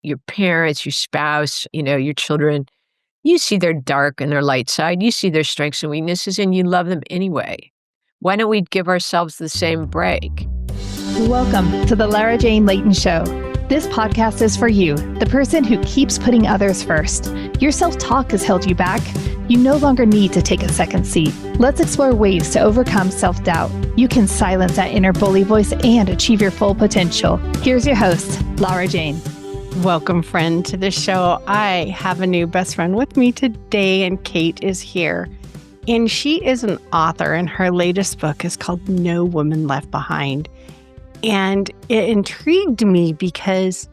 your parents, your spouse, your children. You see their dark and their light side. You see their strengths and weaknesses, and you love them anyway. Why don't we give ourselves the same break? Welcome to the Lara Jane Layton Show. This podcast is for you, the person who keeps putting others first. Your self-talk has held you back. You no longer need to take a second seat. Let's explore ways to overcome self-doubt. You can silence that inner bully voice and achieve your full potential. Here's your host, Lara Jane. Welcome, friend, to the show. I have a new best friend with me today, and Kate is here. And she is an author, and her latest book is called No Woman Left Behind. And it intrigued me because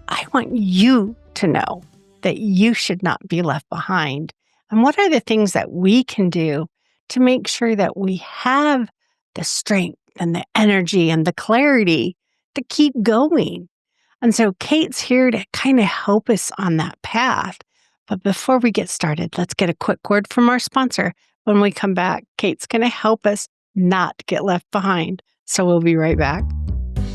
I want you to know that you should not be left behind. And what are the things that we can do to make sure that we have the strength and the energy and the clarity to keep going? And so Kate's here to kind of help us on that path. But before we get started, let's get a quick word from our sponsor. When we come back, Kate's going to help us not get left behind. So we'll be right back.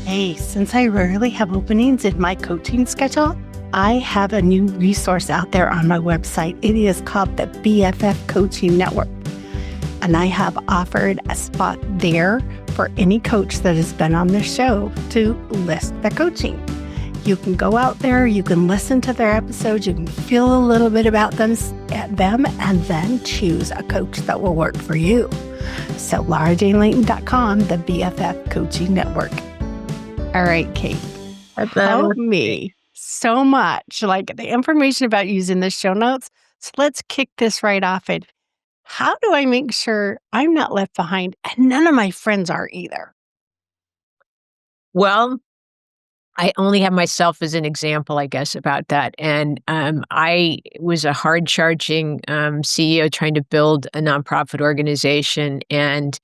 Hey, since I rarely have openings in my coaching schedule, I have a new resource out there on my website. It is called the BFF Coaching Network. And I have offered a spot there for any coach that has been on this show to list their coaching. You can go out there, you can listen to their episodes, you can feel a little bit about them, and then choose a coach that will work for you. So LaraJaneLayton.com, the BFF Coaching Network. All right, Kate, help me so much. Like the information about using the show notes. So let's kick this right off. And how do I make sure I'm not left behind and none of my friends are either? Well, I only have myself as an example, I guess, about that. And I was a hard-charging CEO trying to build a nonprofit organization, and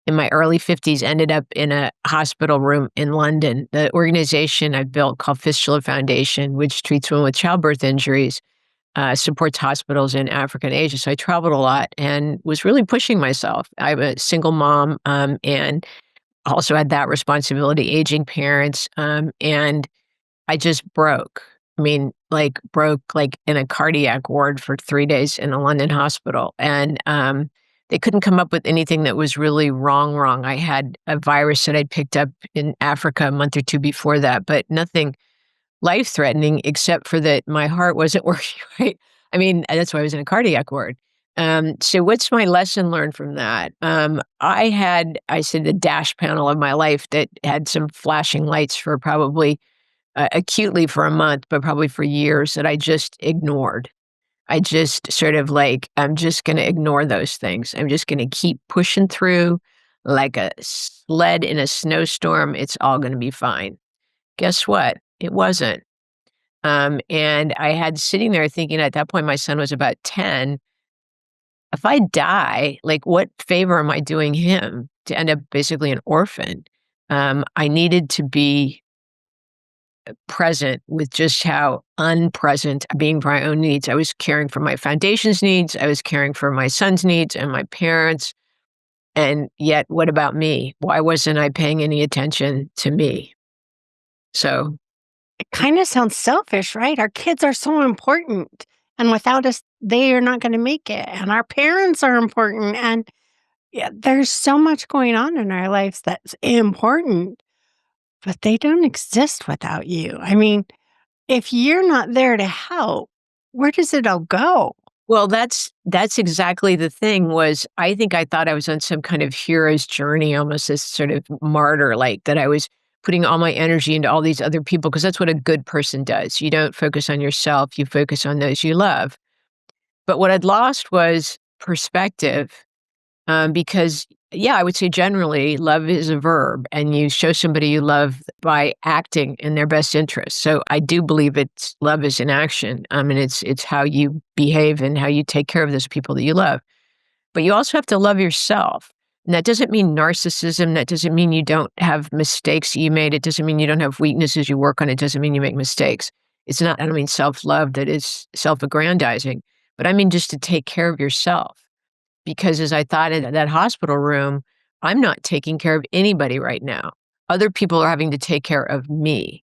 in my early 50s, ended up in a hospital room in London. The organization I built, called Fistula Foundation, which treats women with childbirth injuries, supports hospitals in Africa and Asia. So I traveled a lot and was really pushing myself. I'm a single mom, and also had that responsibility, aging parents, and I just broke. I mean, broke in a cardiac ward for 3 days in a London hospital. And they couldn't come up with anything that was really wrong. I had a virus that I'd picked up in Africa a month or two before that, but nothing life-threatening except for that my heart wasn't working right. I mean, that's why I was in a cardiac ward. So what's my lesson learned from that? I said the dash panel of my life that had some flashing lights for probably acutely for a month, but probably for years, that I just ignored. I just sort of I'm just going to ignore those things. I'm just going to keep pushing through like a sled in a snowstorm. It's all going to be fine. Guess what? It wasn't. And I had sitting there thinking, at that point, my son was about 10. If I die, what favor am I doing him to end up basically an orphan? I needed to be present with just how unpresent being for my own needs. I was caring for my foundation's needs. I was caring for my son's needs and my parents. And yet, what about me? Why wasn't I paying any attention to me? So It kind of sounds selfish, right? Our kids are so important. And without us, they are not going to make it. And our parents are important. And yeah, there's so much going on in our lives that's important, but they don't exist without you. I mean, if you're not there to help, where does it all go? well, that's exactly the thing. Was I think I thought I was on some kind of hero's journey, almost this sort of martyr, that I was putting all my energy into all these other people, because that's what a good person does. You don't focus on yourself, you focus on those you love. But what I'd lost was perspective, because, yeah, I would say generally love is a verb, and you show somebody you love by acting in their best interest. So I do believe love is in action. And it's how you behave and how you take care of those people that you love. But you also have to love yourself. And that doesn't mean narcissism. That doesn't mean you don't have mistakes you made. It doesn't mean you don't have weaknesses you work on. It doesn't mean you make mistakes. I don't mean self-love that is self-aggrandizing, but I mean just to take care of yourself. Because as I thought in that hospital room, I'm not taking care of anybody right now. Other people are having to take care of me.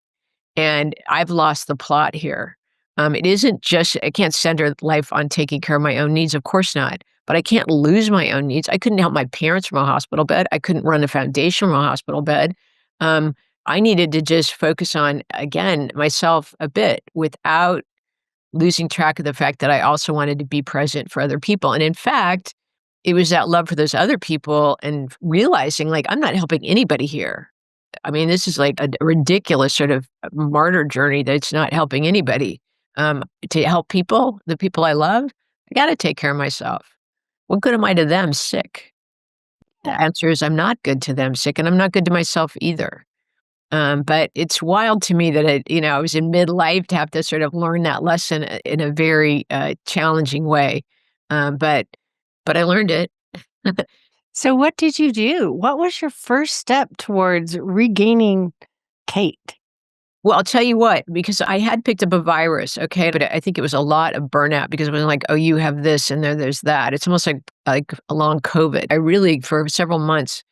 And I've lost the plot here. It isn't just, I can't center life on taking care of my own needs. Of course not. But I can't lose my own needs. I couldn't help my parents from a hospital bed. I couldn't run a foundation from a hospital bed. Um, I needed to just focus on, again, myself a bit without losing track of the fact that I also wanted to be present for other people. And in fact, it was that love for those other people and realizing, like, I'm not helping anybody here. I mean, this is like a ridiculous sort of martyr journey that's not helping anybody. To help people, the people I love, I got to take care of myself. What good am I to them sick? The answer is I'm not good to them sick, and I'm not good to myself either. But it's wild to me that I was in midlife to have to sort of learn that lesson in a very challenging way. But I learned it. So, what did you do? What was your first step towards regaining Kate? Well, I'll tell you what, because I had picked up a virus, okay, but I think it was a lot of burnout because it was like, oh, you have this and then there's that. It's almost like a long COVID. I really, for several months,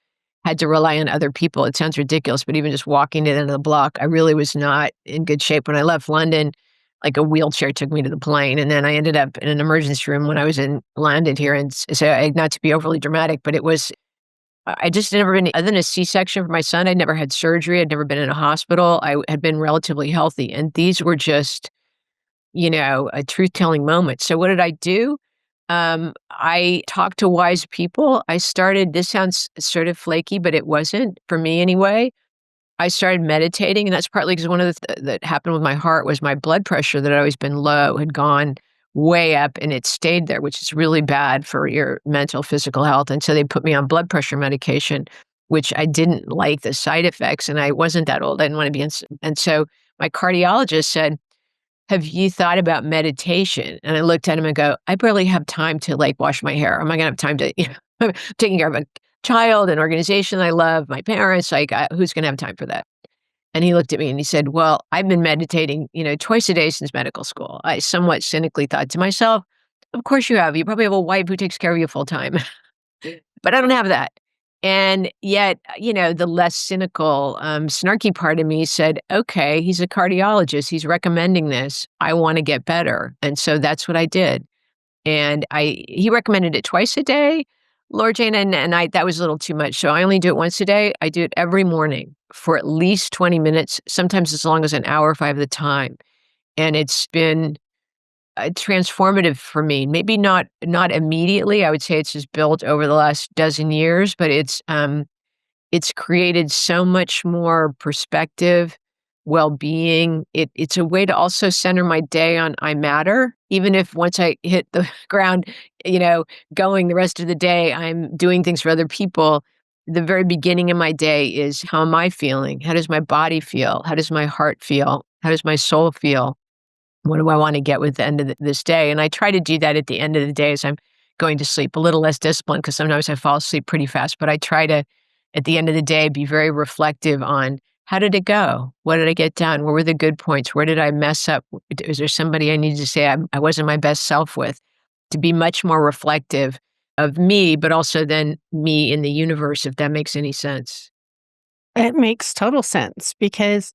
had to rely on other people. It sounds ridiculous, but even just walking it into the block, I really was not in good shape. When I left London, like a wheelchair took me to the plane, and then I ended up in an emergency room when I was landed here. And so, not to be overly dramatic, but it was I just never been other than a C-section for my son, I'd never had surgery, I'd never been in a hospital, I had been relatively healthy, and these were just, a truth-telling moment. So what did I do? I talked to wise people. I started this sounds sort of flaky, but it wasn't, for me anyway. I started meditating, and that's partly because one of the that happened with my heart was my blood pressure that had always been low had gone way up, and it stayed there, which is really bad for your mental, physical health, and so they put me on blood pressure medication, which I didn't like the side effects, and I wasn't that old, I didn't wanna be and so my cardiologist said, "Have you thought about meditation?" And I looked at him and go, "I barely have time to, like, wash my hair. Am I gonna have time to" taking care of a child, an organization I love, my parents, like, who's gonna have time for that? And he looked at me and he said, "Well, I've been meditating, twice a day since medical school." I somewhat cynically thought to myself, "Of course you have. You probably have a wife who takes care of you full time." But I don't have that. And yet, the less cynical, snarky part of me said, "Okay, he's a cardiologist. He's recommending this. I wanna get better." And so that's what I did. And he recommended it twice a day, Lord Jane, and I that was a little too much, so I only do it once a day. I do it every morning for at least 20 minutes, sometimes as long as an hour if I have the time, and it's been, transformative for me. Maybe not immediately, I would say it's just built over the last dozen years, but it's created so much more perspective, well-being. It's a way to also center my day on I matter, even if once I hit the ground, you know, going the rest of the day, I'm doing things for other people. The very beginning of my day is how am I feeling? How does my body feel? How does my heart feel? How does my soul feel? What do I want to get with the end of this day? And I try to do that at the end of the day as I'm going to sleep. A little less disciplined because sometimes I fall asleep pretty fast, but I try to, at the end of the day, be very reflective on how did it go? What did I get done? What were the good points? Where did I mess up? Is there somebody I needed to say I wasn't my best self with? To be much more reflective of me, but also then me in the universe, if that makes any sense. It makes total sense because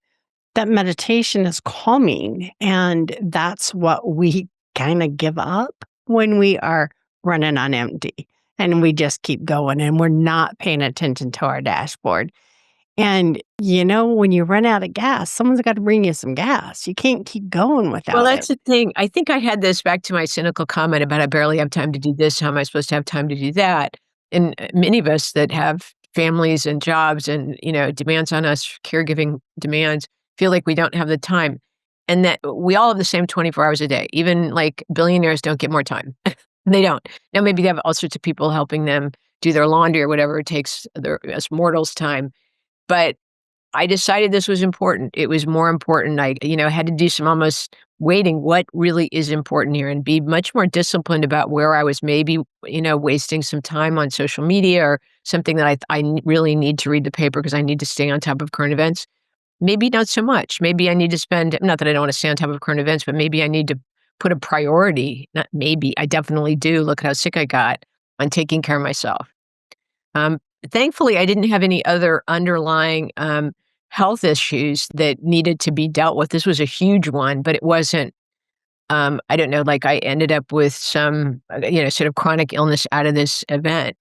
that meditation is calming. And that's what we kind of give up when we are running on empty and we just keep going and we're not paying attention to our dashboard. And, when you run out of gas, someone's got to bring you some gas. You can't keep going Well, without that's it. the thing. I think I had this back to my cynical comment about I barely have time to do this. How am I supposed to have time to do that? And many of us that have families and jobs and, demands on us, caregiving demands, feel like we don't have the time. And that we all have the same 24 hours a day. Even like billionaires don't get more time. They don't. Now, maybe they have all sorts of people helping them do their laundry or whatever it takes us mortals time. But I decided this was important. It was more important. I, had to do some almost weighting what really is important here and be much more disciplined about where I was maybe, wasting some time on social media or something that really need to read the paper because I need to stay on top of current events. Maybe not so much. Maybe I need to spend, not that I don't want to stay on top of current events, but maybe I need to put a priority, not maybe, I definitely do. Look at how sick I got on taking care of myself. Um, Thankfully, I didn't have any other underlying, health issues that needed to be dealt with. This was a huge one, but it wasn't, I don't know, like I ended up with some, sort of chronic illness out of this event.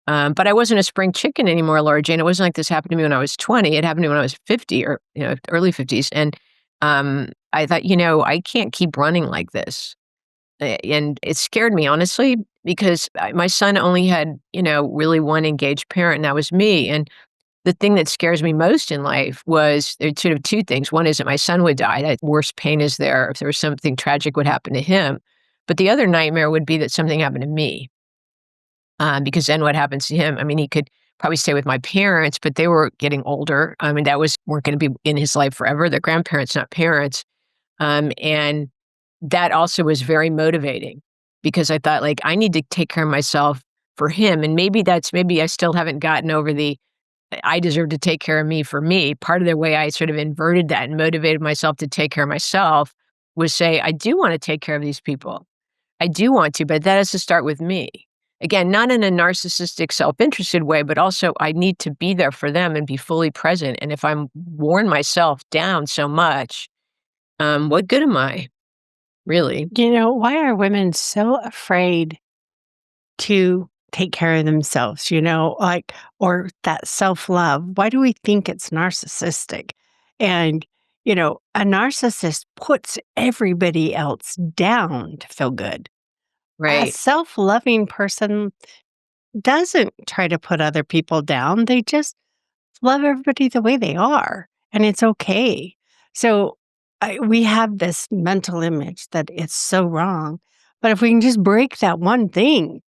But I wasn't a spring chicken anymore, Laura Jane. It wasn't like this happened to me when I was 20. It happened to me when I was 50 or, early 50s. And I thought, I can't keep running like this. And it scared me, honestly, because my son only had, really one engaged parent, and that was me. And the thing that scares me most in life was there's sort of two things. One is that my son would die. That worst pain is there if there was something tragic would happen to him. But the other nightmare would be that something happened to me. Because then what happens to him? I mean, he could probably stay with my parents, but they were getting older. I mean, weren't going to be in his life forever. They're grandparents, not parents. And that also was very motivating because I thought, like, I need to take care of myself for him. And maybe I still haven't gotten over the I deserve to take care of me for me. Part of the way I sort of inverted that and motivated myself to take care of myself was say, I do want to take care of these people. I do want to, but that has to start with me. Again, not in a narcissistic, self-interested way, but also I need to be there for them and be fully present. And if I'm worn myself down so much, what good am I, really? Why are women so afraid to take care of themselves, like, or that self love? Why do we think it's narcissistic? And, a narcissist puts everybody else down to feel good. A Right. self loving person doesn't try to put other people down. They just love everybody the way they are, and it's okay. So we have this mental image that it's so wrong. But if we can just break that one thing,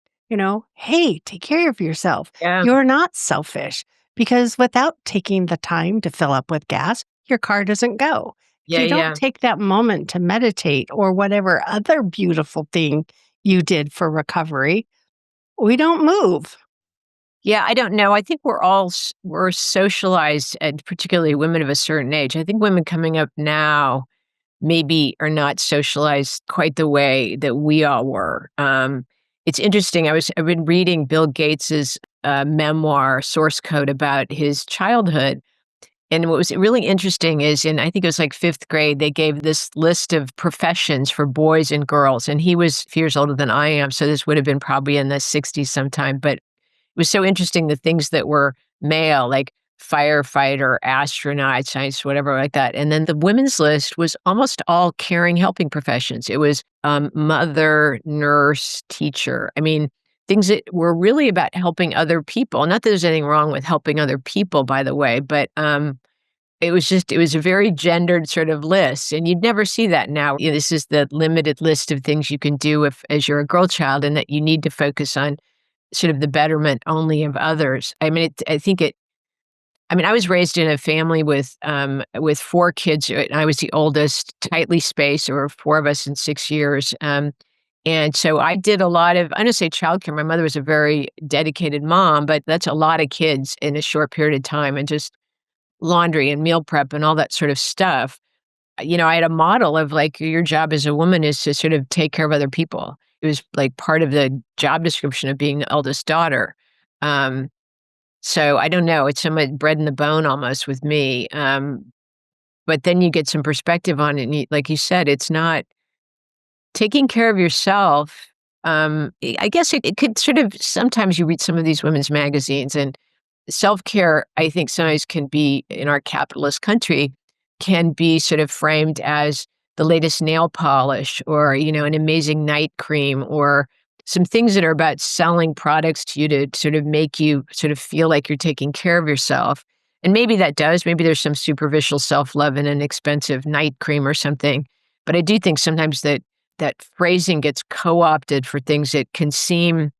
hey, take care of yourself. Yeah. You're not selfish because without taking the time to fill up with gas, your car doesn't go. If Yeah. you don't Yeah. take that moment to meditate or whatever other beautiful thing you did for recovery, we don't move. Yeah, I don't know. I think we're socialized, and particularly women of a certain age. I think women coming up now maybe are not socialized quite the way that we all were. It's interesting. I've been reading Bill Gates's memoir, Source Code, about his childhood. And what was really interesting is in, I think it was like fifth grade, they gave this list of professions for boys and girls. And he was a few years older than I am. So this would have been probably in the 60s sometime. But it was so interesting the things that were male, like firefighter, astronaut, science, whatever like that. And then the women's list was almost all caring, helping professions. It was mother, nurse, teacher. I mean, things that were really about helping other people. Not that there's anything wrong with helping other people, by the way, but it was a very gendered sort of list, and you'd never see that now. This is the limited list of things you can do if, as you're a girl child, and that you need to focus on sort of the betterment only of others. I mean, I was raised in a family with 4 kids, and I was the oldest, tightly spaced. There were 4 of us in 6 years, and so I did a lot of, I don't say childcare. My mother was a very dedicated mom, but that's a lot of kids in a short period of time, and just laundry and meal prep and all that sort of stuff. I had a model of like, your job as a woman is to sort of take care of other people. It was like part of the job description of being the eldest daughter. Um, so I don't know, it's somewhat bred in the bone almost with me. But then you get some perspective on it, and like you said, it's not taking care of yourself. I guess it could sort of, sometimes you read some of these women's magazines, and self-care, I think sometimes can be, in our capitalist country, can be sort of framed as the latest nail polish, or, an amazing night cream, or some things that are about selling products to you to sort of make you sort of feel like you're taking care of yourself. And maybe that does, maybe there's some superficial self-love in an expensive night cream or something. But I do think sometimes that phrasing gets co-opted for things that can seem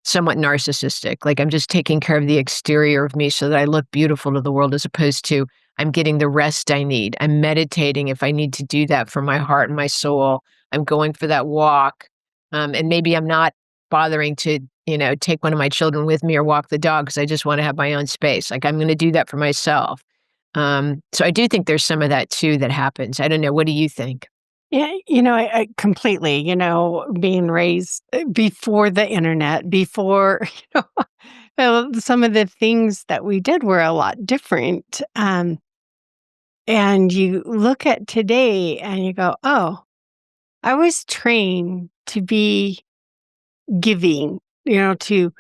somewhat narcissistic. Like, I'm just taking care of the exterior of me so that I look beautiful to the world, as opposed to I'm getting the rest I need. I'm meditating if I need to do that for my heart and my soul. I'm going for that walk. And maybe I'm not bothering to, take one of my children with me or walk the dog because I just want to have my own space. Like, I'm going to do that for myself. So I do think there's some of that too that happens. I don't know. What do you think? Yeah, I completely, being raised before the internet, before, some of the things that we did were a lot different. And you look at today and you go, oh, I was trained to be giving, to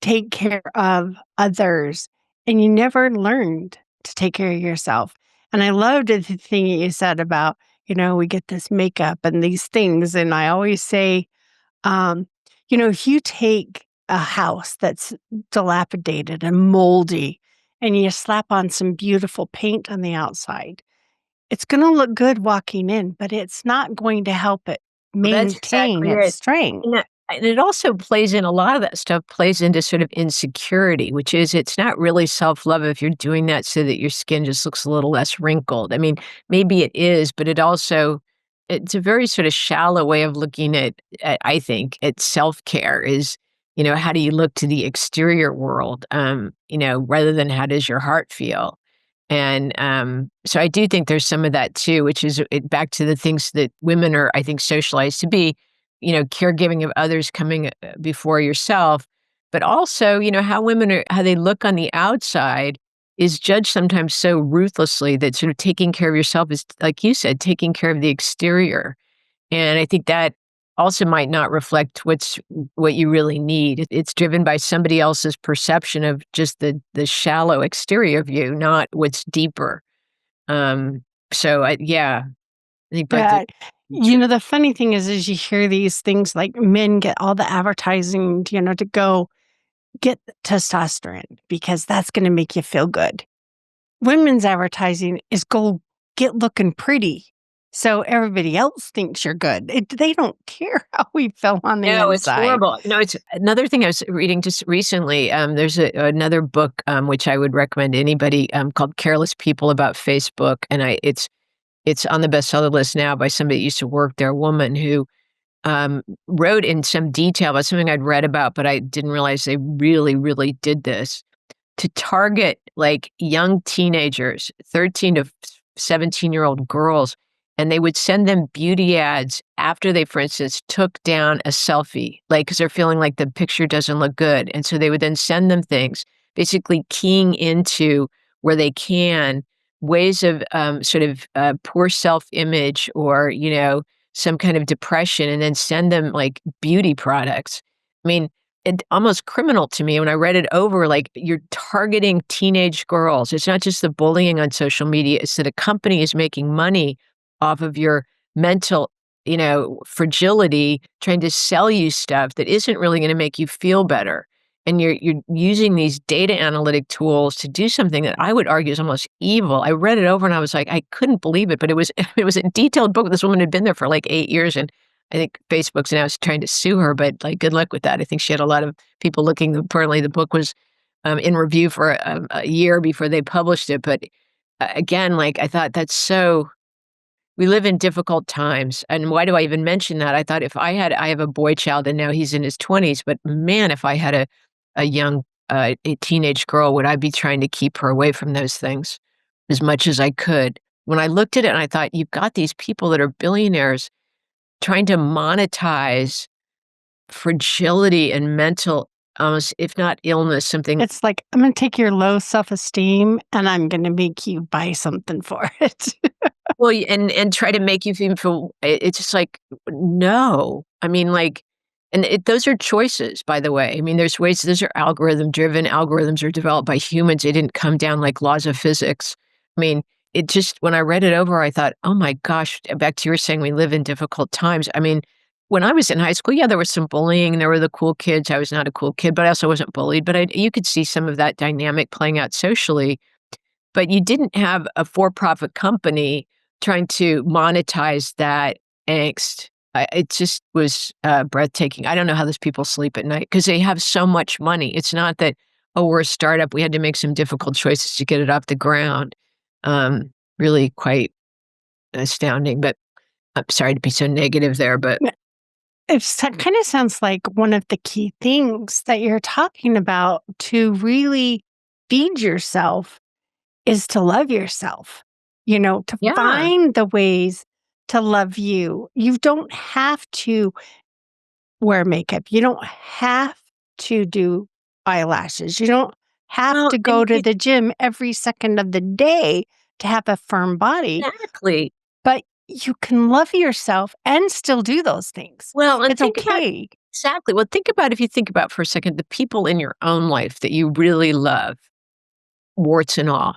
take care of others. And you never learned to take care of yourself. And I loved the thing that you said about, we get this makeup and these things. And I always say, um, if you take a house that's dilapidated and moldy and you slap on some beautiful paint on the outside, it's going to look good walking in, but it's not going to help it Well, that's maintain exactly its it. strength. And it also plays in a lot of that stuff plays into sort of insecurity, which is it's not really self-love if you're doing that so that your skin just looks a little less wrinkled. I mean, maybe it is, but it's a very sort of shallow way of looking at I think, at self-care is, how do you look to the exterior world, rather than how does your heart feel? And, so I do think there's some of that too, which is back to the things that women are, I think, socialized to be, caregiving of others coming before yourself, but also, how they look on the outside is judged sometimes so ruthlessly that sort of taking care of yourself is, like you said, taking care of the exterior. And I think that also might not reflect what you really need. It's driven by somebody else's perception of just the shallow exterior of you, not what's deeper. Um, yeah, I think both the Yeah. The funny thing is you hear these things like men get all the advertising, to go get testosterone because that's going to make you feel good. Women's advertising is go get looking pretty. So everybody else thinks you're good. They don't care how we feel on the No, it's inside. horrible. No, it's another thing I was reading just recently. There's another book which I would recommend to anybody called "Careless People" about Facebook, and it's on the bestseller list now by somebody that used to work there, a woman who wrote in some detail about something I'd read about, but I didn't realize they really, really did this to target like young teenagers, 13 to 17-year-old girls, and they would send them beauty ads after they, for instance, took down a selfie, like, because they're feeling like the picture doesn't look good. And so they would then send them things, basically keying into where they can ways of sort of poor self image or, some kind of depression, and then send them like beauty products. I mean, it almost criminal to me when I read it over, like, you're targeting teenage girls. It's not just the bullying on social media, it's that a company is making money off of your mental, fragility, trying to sell you stuff that isn't really gonna make you feel better. And you're using these data analytic tools to do something that I would argue is almost evil. I read it over and I was like, I couldn't believe it, but it was it was a detailed book. This woman had been there for, like, 8 years, and I think Facebook's now trying to sue her, but, like, good luck with that. I think she had a lot of people looking. Apparently, the book was, in review for a year before they published it, but, again, like, I thought that's so we live in difficult times, and why do I even mention that? I thought if I have a boy child, and now he's in his 20s, but man, if I had a young, a teenage girl, would I be trying to keep her away from those things as much as I could. When I looked at it and I thought, "You've got these people that are billionaires trying to monetize fragility and mental, almost if not illness, something." It's like, I'm going to take your low self esteem and I'm going to make you buy something for it. Well, and try to make you feel it's just like, no. I mean, like, and those are choices, by the way. I mean, there's ways those are algorithm driven. Algorithms are developed by humans. They didn't come down like laws of physics. I mean, it just when I read it over, I thought, oh my gosh, back to you were saying we live in difficult times. I mean, when I was in high school, yeah, there was some bullying. There were the cool kids. I was not a cool kid, but I also wasn't bullied. But you could see some of that dynamic playing out socially, but you didn't have a for-profit company trying to monetize that angst. It just was, breathtaking. I don't know how those people sleep at night because they have so much money. It's not that, "Oh, we're a startup, we had to make some difficult choices to get it off the ground." Really quite astounding, but I'm sorry to be so negative there, but It kind of sounds like one of the key things that you're talking about to really feed yourself is to love yourself, to yeah. find the ways to love you. You don't have to wear makeup. You don't have to do eyelashes. You don't have Well, to go and to the gym every second of the day to have a firm body, Exactly. but you can love yourself and still do those things. Well, and It's think about okay. exactly. Well, think about if you think about for a second the people in your own life that you really love, warts and all.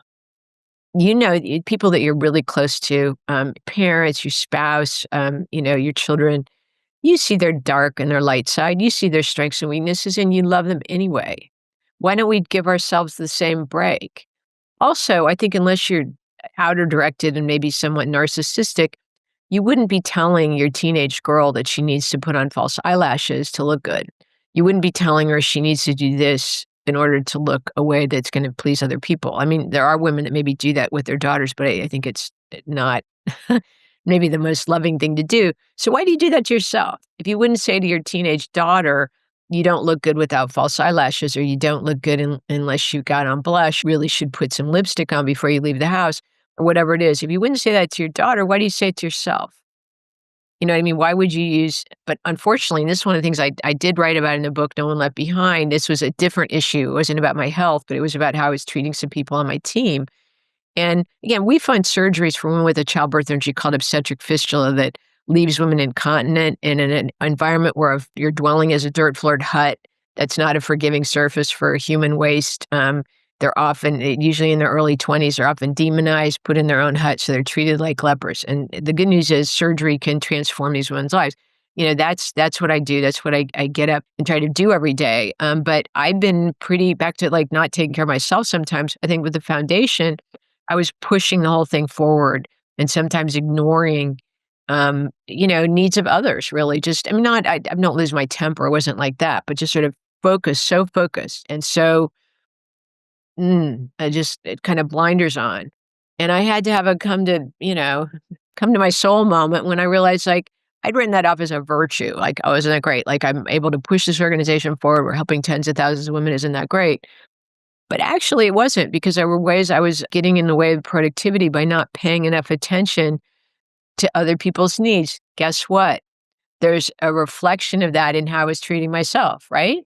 People that you're really close to, parents, your spouse, your children. You see their dark and their light side. You see their strengths and weaknesses, and you love them anyway. Why don't we give ourselves the same break? Also, I think unless you're outer directed and maybe somewhat narcissistic, you wouldn't be telling your teenage girl that she needs to put on false eyelashes to look good. You wouldn't be telling her she needs to do this in order to look a way that's going to please other people. I mean, there are women that maybe do that with their daughters, but I think it's not maybe the most loving thing to do. So why do you do that to yourself? If you wouldn't say to your teenage daughter, you don't look good without false eyelashes, or you don't look good unless you got on blush, really should put some lipstick on before you leave the house, or whatever it is. If you wouldn't say that to your daughter, why do you say it to yourself? You know what I mean? Why would you use but unfortunately, and this is one of the things I did write about in the book, No One Left Behind. This was a different issue. It wasn't about my health, but it was about how I was treating some people on my team. And again, we find surgeries for women with a childbirth injury called obstetric fistula that leaves women incontinent in an environment where if you're dwelling as a dirt floored hut. That's not a forgiving surface for human waste. They're often, usually in their early 20s, they're often demonized, put in their own hut, so they're treated like lepers. And the good news is surgery can transform these women's lives. That's what I do. That's what I get up and try to do every day. But I've been pretty back to like not taking care of myself sometimes. I think with the foundation, I was pushing the whole thing forward and sometimes ignoring, needs of others really. Just, I mean, I don't lose my temper. It wasn't like that, but just sort of so focused. And so, I just, it kind of blinders on. And I had to have a come to my soul moment when I realized like, I'd written that off as a virtue. Like, oh, isn't that great? Like, I'm able to push this organization forward. We're helping tens of thousands of women. Isn't that great? But actually, it wasn't because there were ways I was getting in the way of productivity by not paying enough attention to other people's needs. Guess what? There's a reflection of that in how I was treating myself, right?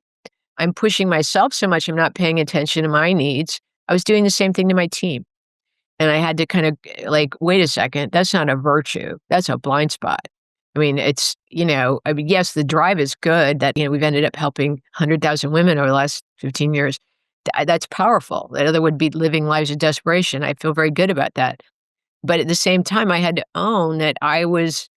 I'm pushing myself so much, I'm not paying attention to my needs. I was doing the same thing to my team. And I had to kind of like, wait a second, that's not a virtue. That's a blind spot. I mean, yes, the drive is good that, we've ended up helping 100,000 women over the last 15 years. That's powerful. The other would be living lives of desperation. I feel very good about that. But at the same time, I had to own that I was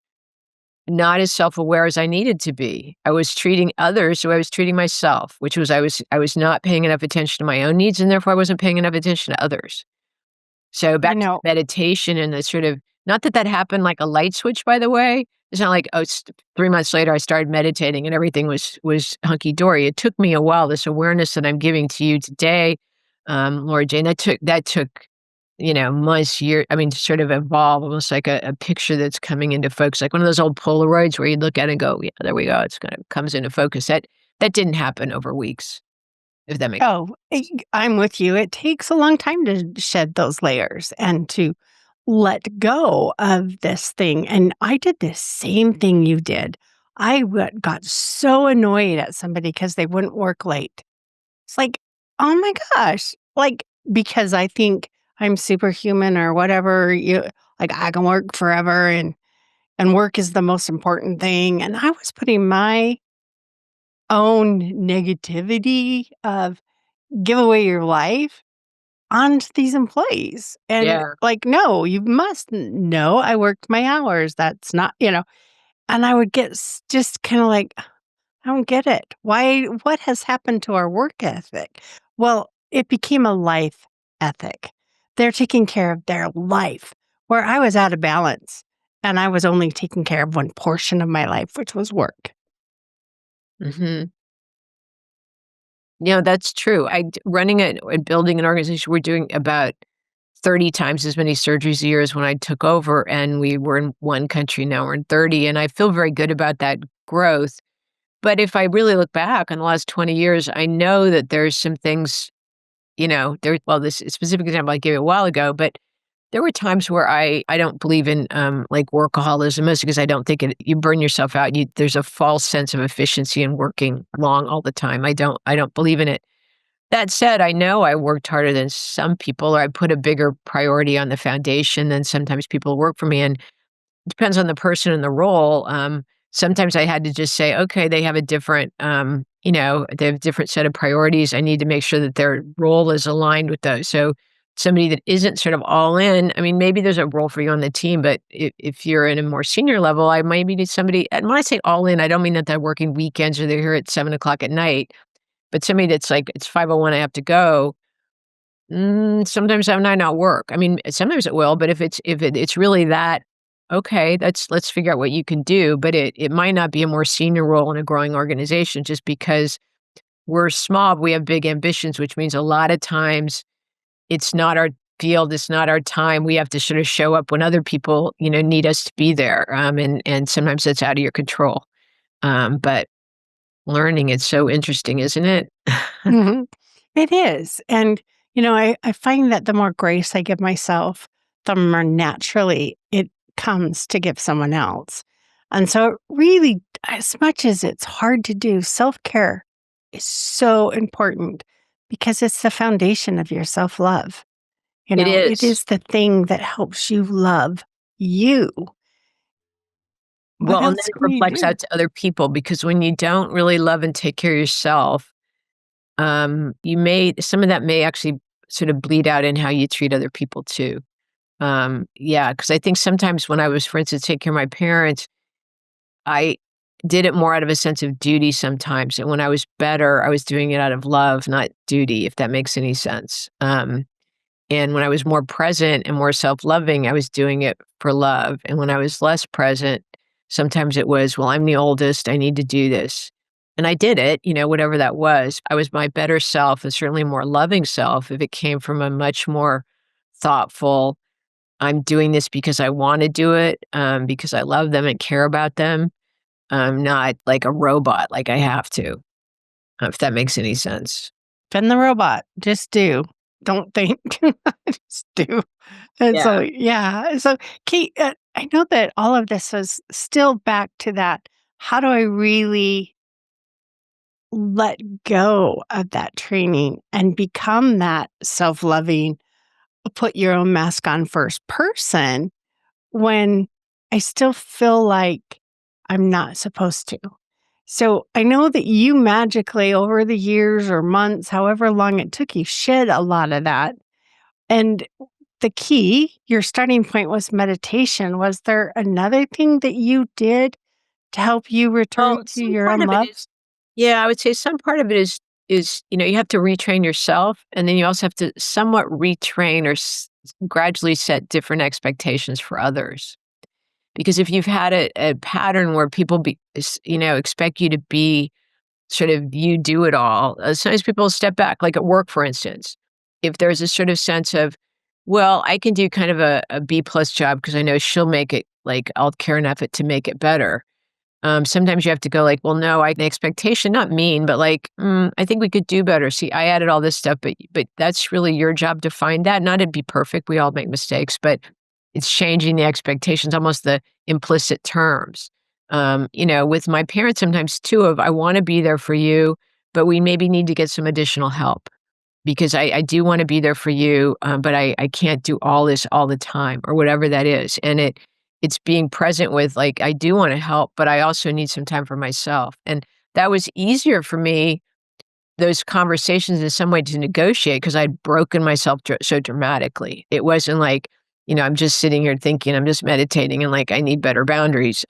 not as self-aware as I needed to be. I was treating others the way I was treating myself, which was I was not paying enough attention to my own needs, and therefore I wasn't paying enough attention to others. So You back to know, meditation and the sort of not that that happened like a light switch, by the way. It's not like, 3 months later I started meditating and everything was hunky dory. It took me a while. This awareness that I'm giving to you today, Laura Jane, that took months, year. I mean, to sort of evolve, almost like a picture that's coming into focus, like one of those old Polaroids where you look at it and go, yeah, there we go. It's kind of comes into focus. That didn't happen over weeks, if that makes. oh, I'm with you. It takes a long time to shed those layers and to let go of this thing. And I did the same thing you did. Got so annoyed at somebody because they wouldn't work late. It's like, oh my gosh. Like, because I think I'm superhuman or whatever, like I can work forever and work is the most important thing. And I was putting my own negativity of give away your life onto these employees. And Yeah. like, no, you must know I worked my hours. That's not. And I would get just kind of like, I don't get it. What has happened to our work ethic? Well, it became a life ethic. They're taking care of their life, where I was out of balance and I was only taking care of one portion of my life, which was work. Hmm. That's true. Running and building an organization, we're doing about 30 times as many surgeries a year as when I took over, and we were in one country, now we're in 30, and I feel very good about that growth. But if I really look back on the last 20 years, I know that there's some things, this specific example I gave a while ago, but there were times where I don't believe in, like workaholism, mostly because I don't think you burn yourself out. There's a false sense of efficiency in working long all the time. I don't believe in it. That said, I know I worked harder than some people, or I put a bigger priority on the foundation than sometimes people work for me, and depends on the person and the role. Sometimes I had to just say, okay, they have a different, they have a different set of priorities. I need to make sure that their role is aligned with those. So somebody that isn't sort of all in, I mean, maybe there's a role for you on the team, but if you're in a more senior level, I maybe need somebody, and when I say all in, I don't mean that they're working weekends or they're here at 7 o'clock at night, but somebody that's like, it's 5:01, I have to go. Sometimes that might not work. I mean, sometimes it will, but if it's really that, okay, let's figure out what you can do. But it might not be a more senior role in a growing organization just because we're small, but we have big ambitions, which means a lot of times it's not our field, it's not our time. We have to sort of show up when other people, need us to be there. And sometimes that's out of your control. But learning, it's so interesting, isn't it? Mhm. It is. And, I find that the more grace I give myself, the more naturally it comes to give someone else. And so, really, as much as it's hard to do, self care is so important because it's the foundation of your self love. It It is. is the thing that helps you love you. What Well, and then else it can you reflects do? out to other people because when you don't really love and take care of yourself, some of that may actually sort of bleed out in how you treat other people too. Yeah, because I think sometimes when I was, for instance, taking care of my parents, I did it more out of a sense of duty sometimes. And when I was better, I was doing it out of love, not duty, if that makes any sense. And when I was more present and more self-loving, I was doing it for love. And when I was less present, sometimes it was, well, I'm the oldest, I need to do this. And I did it, whatever that was. I was my better self and certainly more loving self if it came from a much more thoughtful, I'm doing this because I want to do it, because I love them and care about them. Not like a robot, like I have to, if that makes any sense. Been the robot. Just do. Don't think. Just do. And so, Yeah. yeah. So, Kate, I know that all of this was still back to that. How do I really let go of that training and become that self loving, put your own mask on first person when I still feel like I'm not supposed to? So I know that you magically over the years or months, however long it took you, shed a lot of that. And the key, your starting point was meditation. Was there another thing that you did to help you Well, return to some your part own of it love? is, yeah, I would say some part of it is, you have to retrain yourself, and then you also have to somewhat retrain or gradually set different expectations for others. Because if you've had a pattern where people expect you to be sort of you do it all. Sometimes people step back, like at work, for instance. If there's a sort of sense of, well, I can do kind of a B plus job because I know she'll make it, like I'll care enough to make it better. Sometimes you have to go like, well, no, I an expectation, not mean, but like, I think we could do better. See, I added all this stuff, but that's really your job to find that. Not to be perfect. We all make mistakes, but it's changing the expectations, almost the implicit terms. With my parents sometimes too of I want to be there for you, but we maybe need to get some additional help because I do want to be there for you, but I can't do all this all the time or whatever that is. And it's being present with like, I do want to help, but I also need some time for myself. And that was easier for me, those conversations in some way to negotiate because I'd broken myself so dramatically. It wasn't like, I'm just sitting here thinking, I'm just meditating and like, I need better boundaries.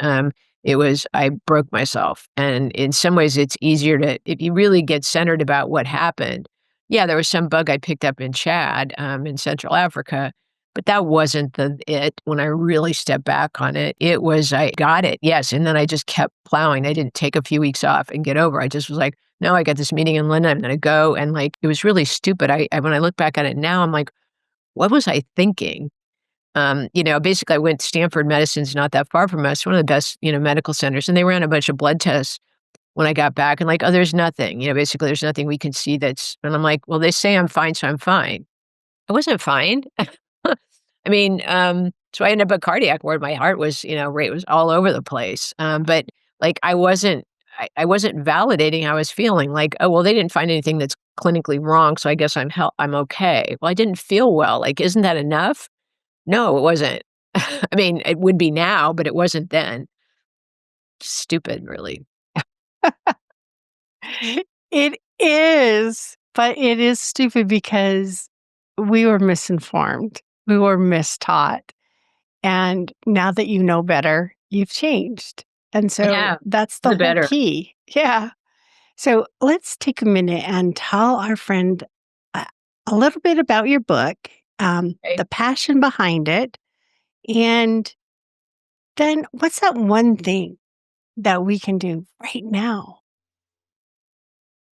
It was, I broke myself. And in some ways, it's easier to, if you really get centered about what happened. Yeah, there was some bug I picked up in Chad, in Central Africa, but that wasn't it. When I really stepped back on it, it was, I got it. Yes. And then I just kept plowing. I didn't take a few weeks off and get over. I just was like, no, I got this meeting in London. I'm going to go. And like, it was really stupid. When I look back at it now, I'm like, what was I thinking? Basically I went to Stanford Medicine's not that far from us, one of the best, medical centers. And they ran a bunch of blood tests when I got back and like, oh, there's nothing, basically there's nothing we can see and I'm like, well, they say I'm fine. So I'm fine. I wasn't fine. I mean, so I ended up at cardiac ward. My heart was, rate was all over the place. But like I wasn't validating how I was feeling. Like, oh well, they didn't find anything that's clinically wrong, so I guess I'm okay. Well, I didn't feel well. Like, isn't that enough? No, it wasn't. I mean, it would be now, but it wasn't then. Stupid, really. It is, but it is stupid because we were misinformed. We were mistaught. And now that you know better, you've changed. And so Yeah, that's the the whole better. key. Yeah. So let's take a minute and tell our friend a, a little bit about your book, Okay. the passion behind it, and then what's that one thing that we can do right now?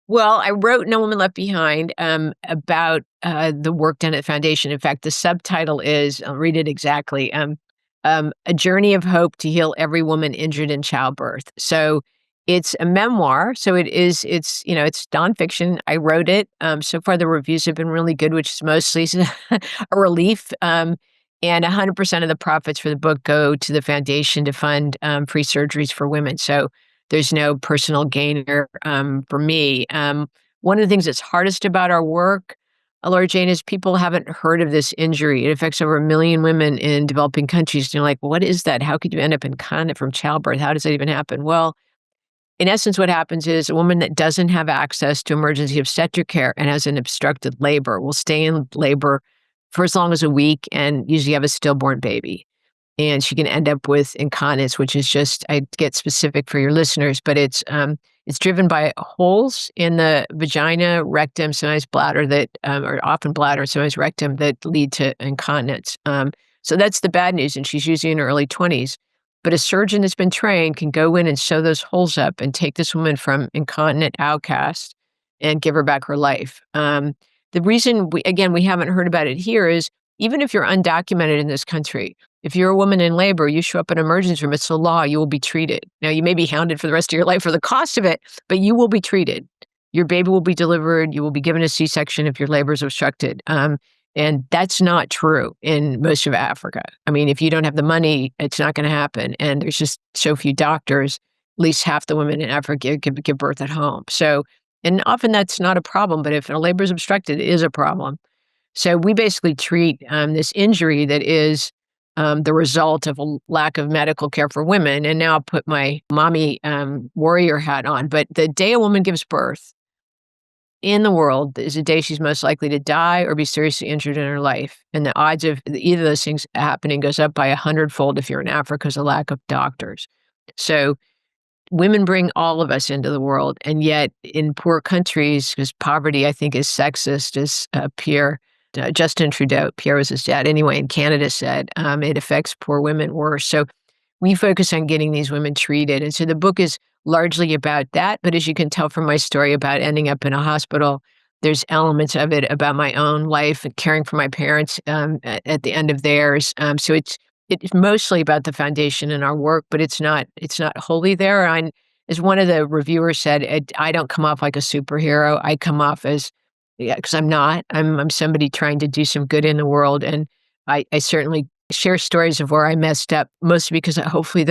Well, I wrote No Woman Left Behind, about, the work done at the foundation. In fact, the subtitle is, I'll read it exactly, A Journey of Hope to Heal Every Woman Injured in Childbirth. So, it's a memoir, so it's, it's nonfiction. I wrote it. So far the reviews have been really good, which is mostly a relief, and 100% of the profits for the book go to the foundation to fund, free surgeries for women. So, there's no personal gainer, for me. One of the things that's hardest about our work, Laura Jane, is people haven't heard of this injury. It affects over 1 million women in developing countries. And you're like, what is that? How could you end up incontinent from childbirth? How does that even happen? Well, in essence, what happens is a woman that doesn't have access to emergency obstetric care and has an obstructed labor will stay in labor for as long as a week and usually have a stillborn baby, and she can end up with incontinence, which is just, I get specific for your listeners, but it's driven by holes in the vagina, rectum, sometimes bladder that, or often bladder, sometimes rectum that lead to incontinence. So that's the bad news, and she's usually in her early 20s. But a surgeon that's been trained can go in and sew those holes up and take this woman from incontinent outcast and give her back her life. The reason we haven't heard about it here is even if you're undocumented in this country, if you're a woman in labor, you show up in an emergency room, it's the law, you will be treated. Now, you may be hounded for the rest of your life for the cost of it, but you will be treated. Your baby will be delivered. You will be given a C-section if your labor is obstructed. And that's not true in most of Africa. I mean, if you don't have the money, it's not going to happen. And there's just so few doctors. At least half the women in Africa give birth at home. So, and often that's not a problem, but if a labor is obstructed, it is a problem. So we basically treat this injury that is the result of a lack of medical care for women. And now I'll put my mommy warrior hat on. But the day a woman gives birth in the world is the day she's most likely to die or be seriously injured in her life. And the odds of either of those things happening goes up by 100-fold if you're in Africa because of lack of doctors. So women bring all of us into the world, and yet in poor countries, because poverty, I think, is sexist, as Justin Trudeau, Pierre was his dad anyway, in Canada said, it affects poor women worse. So we focus on getting these women treated. And so the book is largely about that. But as you can tell from my story about ending up in a hospital, there's elements of it about my own life and caring for my parents at the end of theirs. So it's mostly about the foundation and our work, but it's not wholly there. And as one of the reviewers said, I don't come off like a superhero. I come off as, yeah, because I'm not. I'm somebody trying to do some good in the world, and I certainly share stories of where I messed up, mostly because hopefully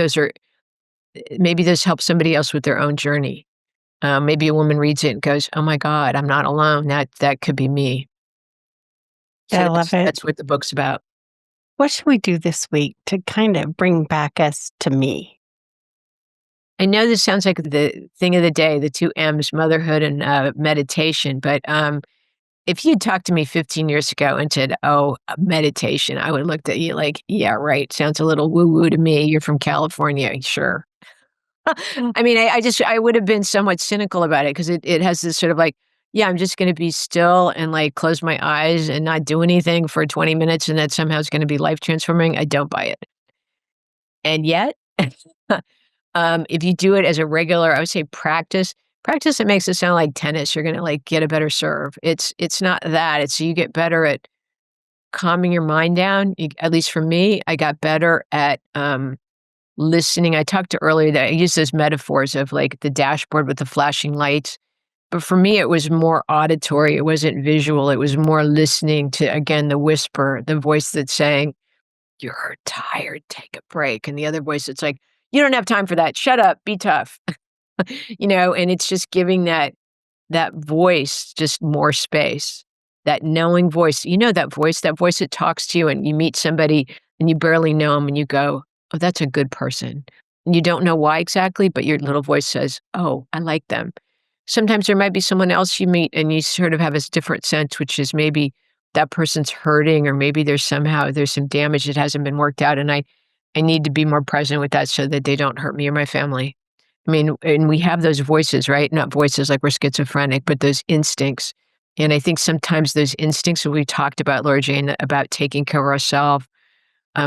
maybe those help somebody else with their own journey. Maybe a woman reads it and goes, "Oh my God, I'm not alone. That could be me." So I love it. that's what the book's about. What should we do this week to kind of bring back us to me? I know this sounds like the thing of the day, the two M's, motherhood and meditation, but if you'd talked to me 15 years ago and said, "Oh, meditation," I would have looked at you like, "Yeah, right. Sounds a little woo-woo to me. You're from California, sure." I mean, I would have been somewhat cynical about it because it has this sort of like, yeah, I'm just going to be still and like close my eyes and not do anything for 20 minutes, and that somehow is going to be life transforming. I don't buy it. And yet, if you do it as a regular, I would say practice, it makes it sound like tennis. You're gonna like get a better serve. It's not that. It's you get better at calming your mind down. At least for me, I got better at listening. I talked to earlier that I use those metaphors of like the dashboard with the flashing lights. But for me, it was more auditory. It wasn't visual. It was more listening to, again, the whisper, the voice that's saying, "You're tired, take a break." And the other voice that's like, "You don't have time for that. Shut up, be tough." And it's just giving that that voice just more space, that knowing voice. You know that voice that talks to you and you meet somebody and you barely know them and you go, "Oh, that's a good person." And you don't know why exactly, but your little voice says, "Oh, I like them." Sometimes there might be someone else you meet and you sort of have this different sense, which is maybe that person's hurting or maybe there's some damage that hasn't been worked out, and I need to be more present with that so that they don't hurt me or my family. I mean, and we have those voices, right? Not voices like we're schizophrenic, but those instincts. And I think sometimes those instincts that we talked about, Laura Jane, about taking care of ourselves,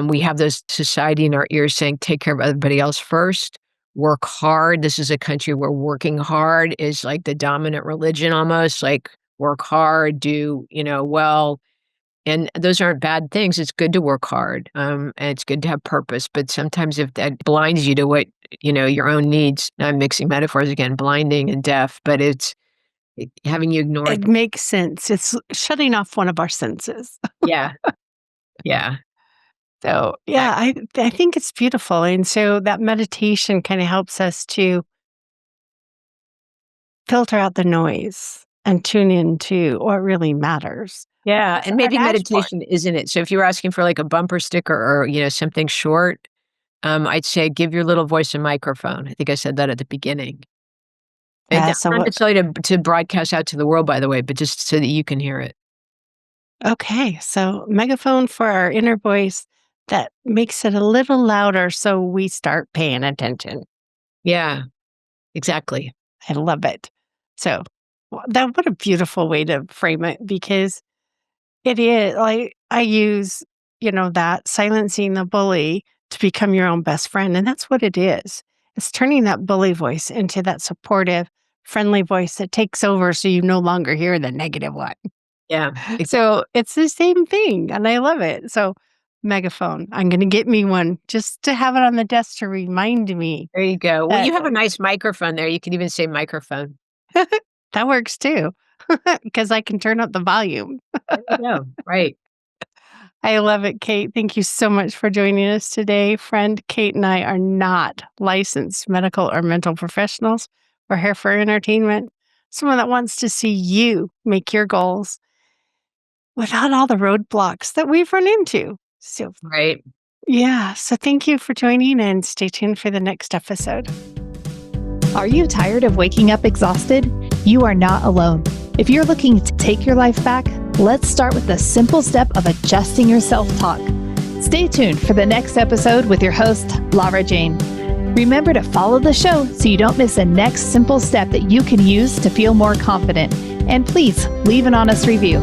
we have this society in our ears saying, take care of everybody else first, work hard. This is a country where working hard is like the dominant religion almost, like work hard, do, well. And those aren't bad things. It's good to work hard, and it's good to have purpose. But sometimes if that blinds you to what, your own needs, I'm mixing metaphors again, blinding and deaf, but having you ignore it. It makes sense. It's shutting off one of our senses. Yeah. Yeah. So, yeah, I think it's beautiful. And so that meditation kind of helps us to filter out the noise and tune into what really matters. Yeah, and A maybe dashboard. meditation isn't it. So if you're asking for like a bumper sticker or, something short, I'd say give your little voice a microphone. I think I said that at the beginning. And Yeah. I'm So, not necessarily to broadcast out to the world, by the way, but just so that you can hear it. okay. So, megaphone for our inner voice that makes it a little louder so we start paying attention. Yeah, exactly. I love it. So, what a beautiful way to frame it because it is like I use, that silencing the bully to become your own best friend. And that's what it is. It's turning that bully voice into that supportive, friendly voice that takes over so you no longer hear the negative one. Yeah, So it's the same thing. And I love it. So, megaphone, I'm going to get me one just to have it on the desk to remind me there you go. Well, you that have a nice microphone there. You can even say microphone. that works too, because I can turn up the volume. There you go. Right. I love it, Kate. Thank you so much for joining us today. Friend, Kate and I are not licensed medical or mental professionals. We're here for entertainment. Someone that wants to see you make your goals without all the roadblocks that we've run into. So, Right. yeah. So, thank you for joining and stay tuned for the next episode. Are you tired of waking up exhausted? You are not alone. If you're looking to take your life back, let's start with the simple step of adjusting your self-talk. Stay tuned for the next episode with your host, Laura Jane. Remember to follow the show so you don't miss the next simple step that you can use to feel more confident. And please leave an honest review.